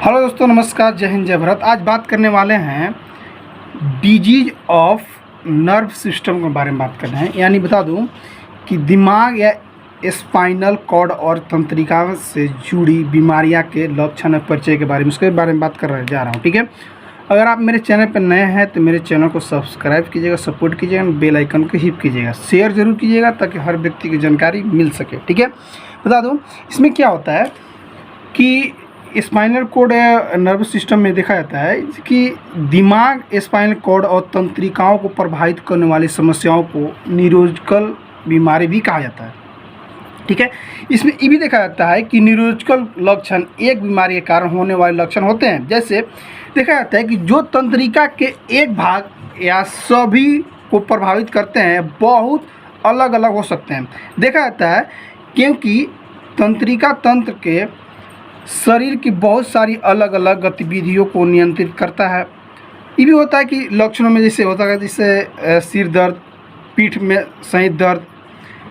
Hello दोस्तों, नमस्कार, जय हिंद, जय भारत। आज बात करने वाले हैं डिजीज ऑफ नर्व सिस्टम के बारे में बात कर रहे हैं। यानी बता दूं कि दिमाग या स्पाइनल कॉर्ड और तंत्रिका से जुड़ी बीमारियां के लक्षण और परिचय के बारे में उसके बारे में बात कर जा रहा हूं। ठीक है, अगर आप मेरे चैनल पर नए हैं तो मेरे चैनल को सब्सक्राइब कीजिएगा, सपोर्ट कीजिएगा, बेल आइकन को हिट कीजिएगा, शेयर जरूर कीजिएगा ताकि हर व्यक्ति की जानकारी मिल सके। ठीक है, बता दूँ इसमें क्या होता है कि स्पाइनल कॉर्ड या नर्व सिस्टम में देखा जाता है कि दिमाग, स्पाइनल कॉर्ड और तंत्रिकाओं को प्रभावित करने वाली समस्याओं को न्यूरोलॉजिकल बीमारी भी कहा जाता है। ठीक है, इसमें ये भी देखा जाता है कि न्यूरोलॉजिकल लक्षण एक बीमारी के कारण होने वाले लक्षण होते हैं। जैसे देखा जाता है कि जो तंत्रिका के एक भाग या सभी को प्रभावित करते हैं बहुत अलग अलग हो सकते हैं। देखा जाता है क्योंकि तंत्रिका तंत्र के शरीर की बहुत सारी अलग अलग गतिविधियों को नियंत्रित करता है। ये भी होता है कि लक्षणों में जैसे होता है जैसे सिर दर्द, पीठ में सहित दर्द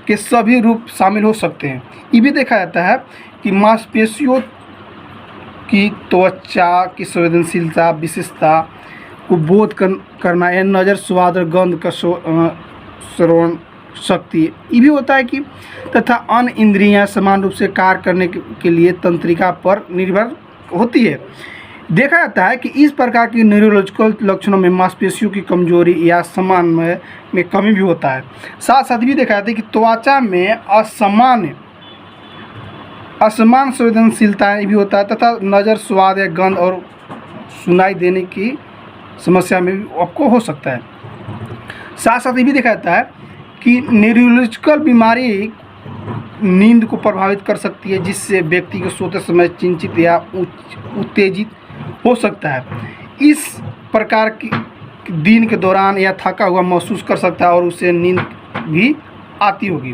के सभी रूप शामिल हो सकते हैं। ये भी देखा जाता है कि मांसपेशियों की त्वचा की संवेदनशीलता, विशेषता को बोध करना या नज़र, स्वाद और गंध का श्रवण शक्ति, ये भी होता है कि तथा अन्य इंद्रियां समान रूप से कार्य करने के लिए तंत्रिका पर निर्भर होती है। देखा जाता है कि इस प्रकार की न्यूरोलॉजिकल लक्षणों में मांसपेशियों की कमजोरी या समन्वय में कमी भी होता है। साथ साथ भी देखा जाता है कि त्वचा में असमान संवेदनशीलता भी होता है तथा नज़र, स्वाद या गंध और सुनाई देने की समस्या में भी आपको हो सकता है। साथ साथ ये भी देखा जाता है कि न्यूरोलॉजिकल बीमारी नींद को प्रभावित कर सकती है, जिससे व्यक्ति को सोते समय चिंतित या उत्तेजित हो सकता है। इस प्रकार की दिन के दौरान या थका हुआ महसूस कर सकता है और उसे नींद भी आती होगी।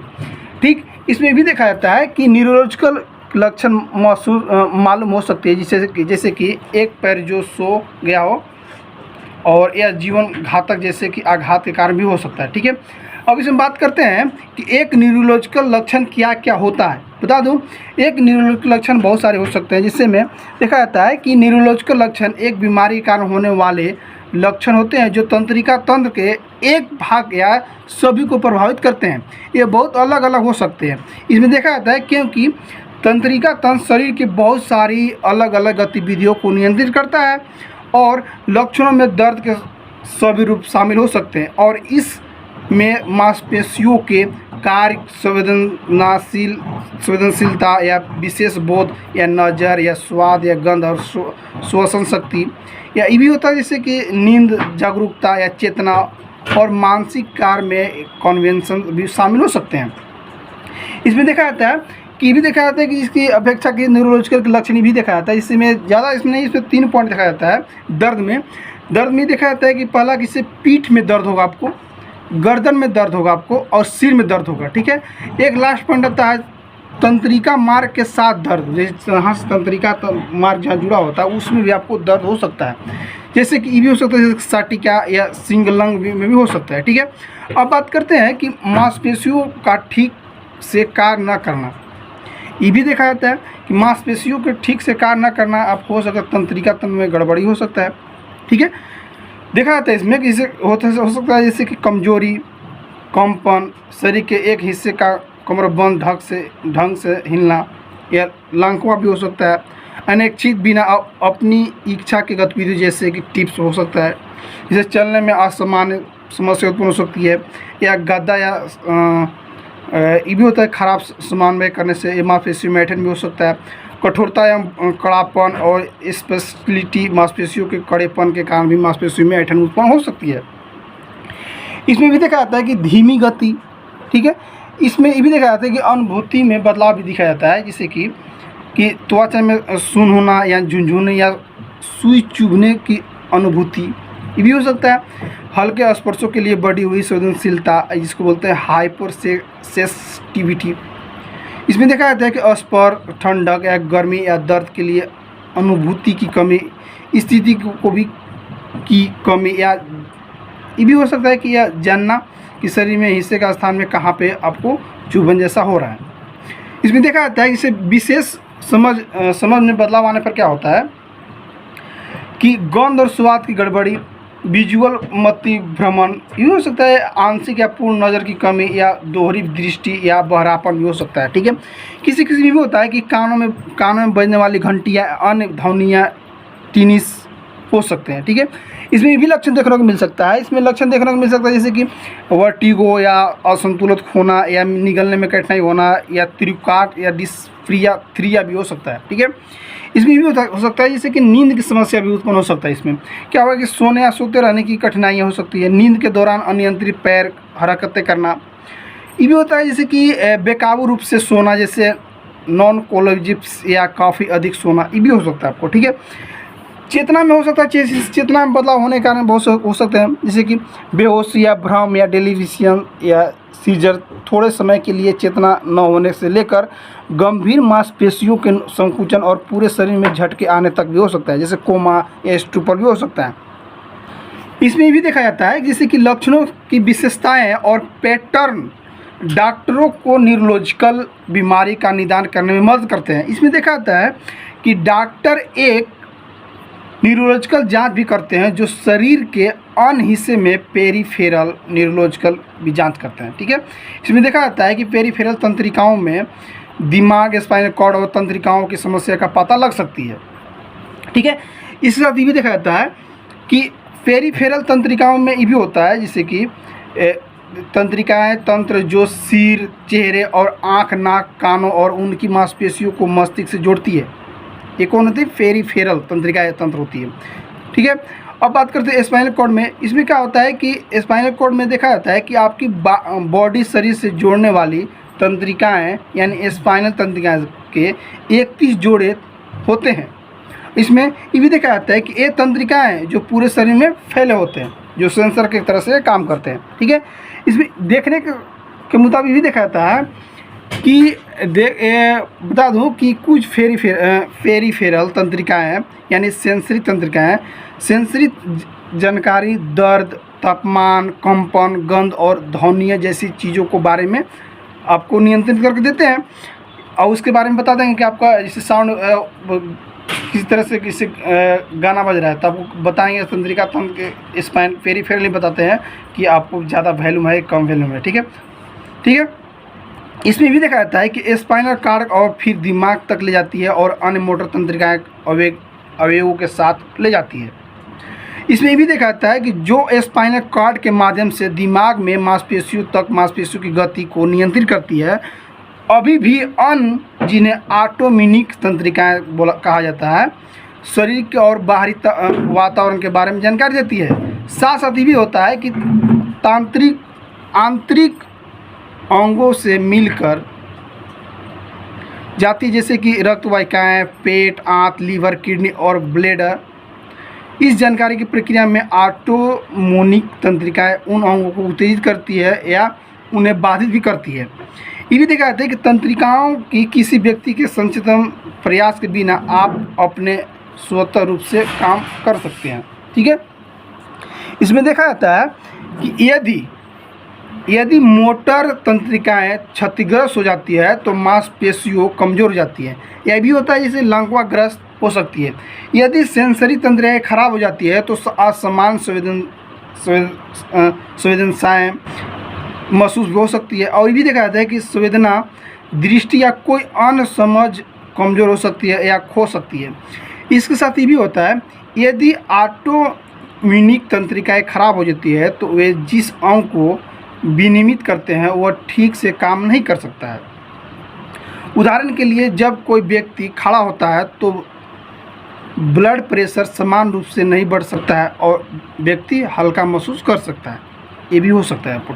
ठीक, इसमें भी देखा जाता है कि न्यूरोलॉजिकल लक्षण मालूम हो सकते हैं, जैसे कि एक पैर जो सो गया हो और यह जीवन घातक जैसे कि आघात के कारण भी हो सकता है। ठीक है, अब इसमें बात करते हैं कि एक न्यूरोलॉजिकल लक्षण क्या क्या होता है। बता दूं, एक न्यूरोलॉजिकल लक्षण बहुत सारे हो सकते हैं, जिससे में देखा जाता है कि न्यूरोलॉजिकल लक्षण एक बीमारी के कारण होने वाले लक्षण होते हैं जो तंत्रिका तंत्र के एक भाग या सभी को प्रभावित करते हैं। ये बहुत अलग अलग हो सकते हैं। इसमें देखा जाता है क्योंकि तंत्रिका तंत्र शरीर की बहुत सारी अलग अलग गतिविधियों को नियंत्रित करता है और लक्षणों में दर्द के सभी रूप शामिल हो सकते हैं और इस में मांसपेशियों के कार्य, संवेदनशीलता या विशेष बोध या नज़र या स्वाद या गंध और श्वसन शक्ति या ये भी होता है, जैसे कि नींद, जागरूकता या चेतना और मानसिक कार्य में कन्वेंशन भी शामिल हो सकते हैं। इसमें देखा जाता है कि भी देखा जाता है कि इसकी अपेक्षा की न्यूरोलॉजिकल के लक्षण भी देखा जाता है। इसमें ज़्यादा इसमें 3 पॉइंट देखा जाता है। दर्द में देखा जाता है कि पहला किसी पीठ में दर्द होगा आपको, गर्दन में दर्द होगा आपको और सिर में दर्द होगा। ठीक है, एक लास्ट पॉइंट आता है तंत्रिका मार्ग के साथ दर्द, जहाँ से तंत्रिका मार्ग जहाँ जुड़ा होता है उसमें भी आपको दर्द हो सकता है, जैसे कि ये भी हो सकता है, जैसे साटिका या सिंगलंग में भी हो सकता है। ठीक है, अब बात करते हैं कि मांसपेशियों का ठीक से कार्य न करना। ये भी देखा जाता है कि मांसपेशियों के ठीक से कार्य न करना आपको हो सकता है तंत्रिका तंत्र में गड़बड़ी हो सकता है। ठीक है, देखा जाता है इसमें कि इसे हो सकता है जैसे कि कमजोरी, कंपन, शरीर के एक हिस्से का कमरबंद ढंग से हिलना या लंकवा भी हो सकता है। अनैच्छिक बिना अपनी इच्छा की गतिविधि जैसे कि टिप्स हो सकता है, जिसे चलने में असामान्य समस्या उत्पन्न हो सकती है या गद्दा या ये भी होता है खराब समन्वय करने से मांसपेशियों में ऐंठन भी हो सकता है। कठोरता या कड़ापन और स्पेशलिटी मांसपेशियों के कड़ेपन के कारण भी मांसपेशियों में ऐंठन उत्पन्न हो सकती है। इसमें भी देखा जाता है कि धीमी गति। ठीक है, इसमें ये भी देखा जाता है कि अनुभूति में बदलाव भी दिखा जाता है, जैसे कि त्वचा में सुन्न होना या झुनझुने या सुई चुभने की अनुभूति, ये भी हो सकता है। हल्के स्पर्शों के लिए बढ़ी हुई संवेदनशीलता, जिसको बोलते हैं हाइपर सेंसिटिविटी। इसमें देखा जाता है कि स्पर्श, ठंडक या गर्मी या दर्द के लिए अनुभूति की कमी, स्थिति को भी की कमी या ये भी हो सकता है कि यह जानना कि शरीर में हिस्से का स्थान में कहाँ पे आपको चुभन जैसा हो रहा है। इसमें देखा जाता है कि इसे विशेष समझ में बदलाव आने पर क्या होता है कि गंध और स्वाद की गड़बड़ी, विजुअल मति भ्रमण, ये हो सकता है आंशिक या पूर्ण नज़र की कमी या दोहरी दृष्टि या बहरापन भी हो सकता है। ठीक है, किसी किसी में भी होता है कि कानों में बजने वाली घंटी या अन्य ध्वनियाँ टिनिस हो सकते हैं। ठीक है, इसमें भी लक्षण देखने को मिल सकता है। इसमें लक्षण देखने को मिल सकता है जैसे कि वर्टिगो या असंतुलित होना या निगलने में कठिनाई होना या त्रिकाट या डिस्फ्रिया भी हो सकता है। ठीक है, इसमें भी हो सकता है जैसे कि नींद की समस्या भी उत्पन्न हो सकता है। इसमें क्या होगा कि सोने या सोते रहने की कठिनाइयाँ हो सकती है, नींद के दौरान अनियंत्रित पैर हरकतें करना। ये भी होता है जैसे कि बेकाबू रूप से सोना, जैसे नॉन कोलोजिप्स या काफ़ी अधिक सोना, ये भी हो सकता है आपको। ठीक है, चेतना में हो सकता है, चेतना में बदलाव होने के कारण बहुत हो सकते हैं जैसे कि बेहोशी या भ्रम या डेलीविशन या सीजर, थोड़े समय के लिए चेतना न होने से लेकर गंभीर मांसपेशियों के संकुचन और पूरे शरीर में झटके आने तक भी हो सकता है, जैसे कोमा या स्टूपर भी हो सकता है। इसमें भी देखा जाता है जैसे कि लक्षणों की विशेषताएं और पैटर्न डॉक्टरों को न्यूरोलॉजिकल बीमारी का निदान करने में मदद करते हैं। इसमें देखा जाता है कि डॉक्टर एक न्यूरोलॉजिकल जांच भी करते हैं जो शरीर के अन्य हिस्से में पेरीफेरल न्यूरोलॉजिकल भी जांच करते हैं। ठीक है, इसमें देखा जाता है कि पेरीफेरल तंत्रिकाओं में दिमाग, स्पाइनल कॉर्ड और तंत्रिकाओं की समस्या का पता लग सकती है। ठीक है, इसके साथ ये भी देखा जाता है कि पेरीफेरल तंत्रिकाओं में ये भी होता है जैसे कि तंत्रिकाएं तंत्र जो सिर, चेहरे और आँख, नाक, कानों और उनकी मांसपेशियों को मस्तिष्क से जोड़ती है। ये कौन होती है? पेरीफेरल तंत्रिका तंत्र होती है। ठीक है, अब बात करते हैं स्पाइनल कॉर्ड में। इसमें क्या होता है कि स्पाइनल कॉर्ड में देखा जाता है कि आपकी बॉडी शरीर से जोड़ने वाली तंत्रिकाएं यानी स्पाइनल तंत्रिकाएं के 31 जोड़े होते हैं। इसमें ये भी देखा जाता है कि ये तंत्रिकाएं जो पूरे शरीर में फैले होते हैं, जो सेंसर की तरह से काम करते हैं। ठीक है, इसमें देखने के मुताबिक भी देखा जाता है कि बता दूं कि कुछ पेरीफेरल तंत्रिकाएं यानी सेंसरी तंत्रिकाएं सेंसरी जानकारी, दर्द, तापमान, कंपन, गंध और ध्वनियाँ जैसी चीज़ों को बारे में आपको नियंत्रित करके देते हैं और उसके बारे में बता देंगे कि आपका जैसे साउंड किस तरह से किसी गाना बज रहा है तो आपको बताएंगे तंत्रिका तंत्र के स्पाइन पेरीफेरली बताते हैं कि आपको ज़्यादा वैल्यूम है कम वैल्यूम है। ठीक है, ठीक है, इसमें भी देखा जाता है कि स्पाइनल कार्ड और फिर दिमाग तक ले जाती है और अन्य मोटर तंत्रिकाएं अवयवों के साथ ले जाती है। इसमें भी देखा जाता है कि जो स्पाइनल कार्ड के माध्यम से दिमाग में मांसपेशियों की गति को नियंत्रित करती है, अभी भी अन्य जिन्हें ऑटोमिनिक तंत्रिकाएं कहा जाता है, शरीर के और बाहरी वातावरण के बारे में जानकारी देती है। साथ साथ ये भी होता है कि आंतरिक अंगों से मिलकर जाती, जैसे कि रक्त वाहिकाएँ, पेट, आंत, लीवर, किडनी और ब्लैडर। इस जानकारी की प्रक्रिया में ऑटोमोनिक तंत्रिकाएं उन अंगों को उत्तेजित करती है या उन्हें बाधित भी करती है। ये भी देखा जाता है कि तंत्रिकाओं की किसी व्यक्ति के सचेतन प्रयास के बिना आप अपने स्वतः रूप से काम कर सकते हैं। ठीक है, इसमें देखा जाता है कि यदि मोटर तंत्रिकाएं क्षतिग्रस्त हो जाती है तो मांसपेशियों कमजोर हो जाती है। यह भी होता है जैसे लंगवाग्रस्त हो सकती है। यदि सेंसरी तंत्रिकाएं खराब हो जाती है तो असमान संवेदनताएं महसूस भी हो सकती है। और ये भी देखा जाता है कि संवेदना, दृष्टि या कोई अन्य समझ कमज़ोर हो सकती है या खो सकती है। इसके साथ ये भी होता है यदि ऑटोमिनिक तंत्रिकाएं खराब हो जाती है तो वे जिस अंग को विनियमित करते हैं वह ठीक से काम नहीं कर सकता है। उदाहरण के लिए जब कोई व्यक्ति खड़ा होता है तो ब्लड प्रेशर समान रूप से नहीं बढ़ सकता है और व्यक्ति हल्का महसूस कर सकता है। ये भी हो सकता है।